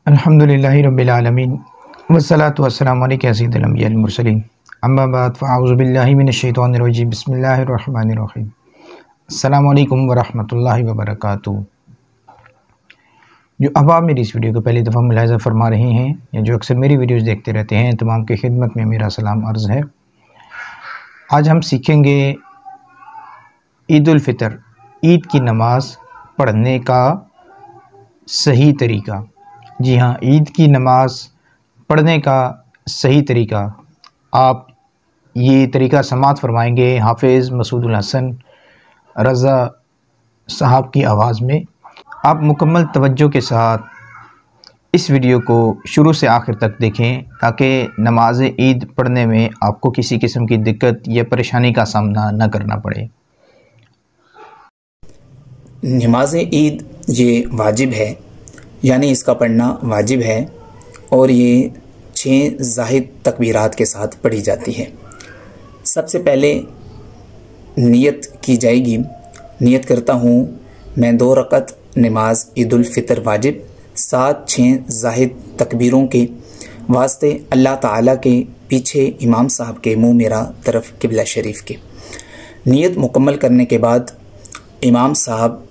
अल्हम्दुलिल्लाहि रब्बिल आलमीन वस्सलातु वस्सलामु अलैका सय्यिदिल अंबिया वल मुरसलीन अम्मा बाद फ़अऊज़ु बिल्लाहि मिनश शैतानिर रजीम बिस्मिल्लाहिर रहमानिर रहीम अस्सलामु अलैकुम व रहमतुल्लाहि व बरकातुहू। जो अब आप मेरी इस वीडियो को पहली दफ़ा मुलाहिज़ा फरमा रहे हैं या जो अक्सर मेरी वीडियोज़ देखते रहते हैं, तमाम की खिदमत में मेरा सलाम अर्ज़ है। आज हम सीखेंगे ईद उल फ़ितर, ईद की नमाज़ पढ़ने का सही तरीका। जी हाँ, ईद की नमाज़ पढ़ने का सही तरीका। आप ये तरीका समाअत फरमाएंगे हाफ़िज़ मसूदुल हसन रज़ा साहब की आवाज़ में। आप मुकम्मल तवज्जो के साथ इस वीडियो को शुरू से आखिर तक देखें ताकि नमाज़ ईद पढ़ने में आपको किसी किस्म की दिक्कत या परेशानी का सामना न करना पड़े। नमाज ईद ये वाजिब है, यानी इसका पढ़ना वाजिब है और ये 6 ज़ाहिद तकबीरात के साथ पढ़ी जाती है। सबसे पहले नियत की जाएगी। नियत करता हूँ मैं 2 रकत नमाज ईद उल फ़ितर वाजिब 7-6 ज़ाहिद तकबीरों के वास्ते अल्लाह ताला के पीछे इमाम साहब के मुँह मेरा तरफ किबला शरीफ के। नियत मुकम्मल करने के बाद इमाम साहब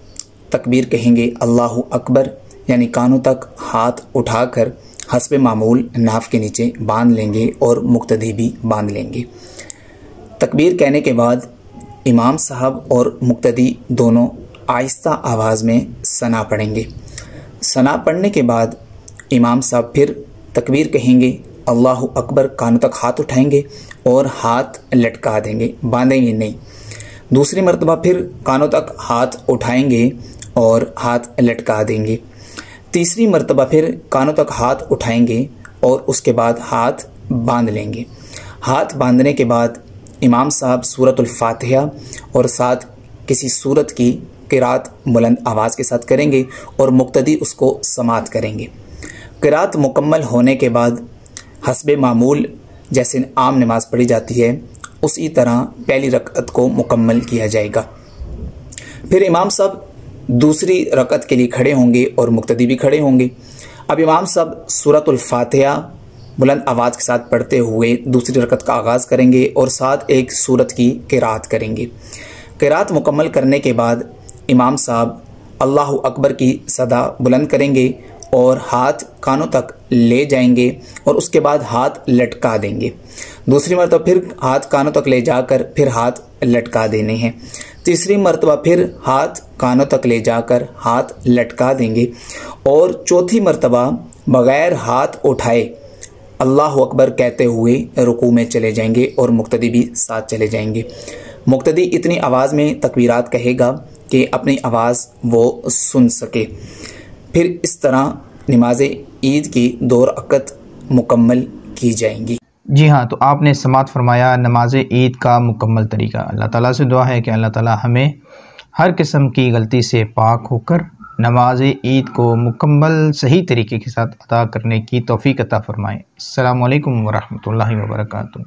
तकबीर कहेंगे अल्लाहु अकबर, यानी कानों तक हाथ उठाकर हस्बे मामूल नाफ के नीचे बांध लेंगे और मुक्तदी भी बांध लेंगे। तकबीर कहने के बाद इमाम साहब और मुक्तदी दोनों आहिस्ता आवाज़ में सना पढ़ेंगे। सना पढ़ने के बाद इमाम साहब फिर तकबीर कहेंगे अल्लाहु अकबर, कानों तक हाथ उठाएंगे और हाथ लटका देंगे, बांधेंगे नहीं। दूसरी मरतबा फिर कानों तक हाथ उठाएंगे और हाथ लटका देंगे। तीसरी मरतबा फिर कानों तक हाथ उठाएंगे और उसके बाद हाथ बांध लेंगे। हाथ बांधने के बाद इमाम साहब सूरतुल फातिहा और साथ किसी सूरत की क़िरात बुलंद आवाज़ के साथ करेंगे और मुक्तदी उसको समाअत करेंगे। क़िरात मुकम्मल होने के बाद हस्बे मामूल जैसे आम नमाज पढ़ी जाती है उसी तरह पहली रकअत को मुकम्मल किया जाएगा। फिर इमाम साहब दूसरी रकअत के लिए खड़े होंगे और मुक्तदी भी खड़े होंगे। अब इमाम साहब सूरतुल फातिहा बुलंद आवाज़ के साथ पढ़ते हुए दूसरी रकअत का आगाज़ करेंगे और साथ एक सूरत की क़िरात करेंगे। क़िरात मुकम्मल करने के बाद इमाम साहब अल्लाहु अकबर की सदा बुलंद करेंगे और हाथ कानों तक ले जाएंगे और उसके बाद हाथ लटका देंगे। दूसरी मरतबा फिर हाथ कानों तक ले जाकर फिर हाथ लटका देने हैं। तीसरी मरतबा फिर हाथ कानों तक ले जाकर हाथ लटका देंगे और चौथी मरतबा बग़ैर हाथ उठाए अल्लाहु अकबर कहते हुए रुकू में चले जाएंगे और मुक्तदी भी साथ चले जाएंगे। मुक्तदी इतनी आवाज़ में तकबीरात कहेगा कि अपनी आवाज़ वो सुन सके। फिर इस तरह नमाज ईद की 2 रकअत मुकम्मल की जाएंगी। जी हाँ, तो आपने समाअत फरमाया नमाज ईद का मुकम्मल तरीका। अल्लाह ताला से दुआ है कि अल्लाह ताला हमें हर किस्म की गलती से पाक होकर नमाज ईद को मुकम्मल सही तरीके के साथ अदा करने की तौफ़ीक़ अता फ़रमाएँ। अस्सलामु अलैकुम व रहमतुल्लाहि व बरकातुहू।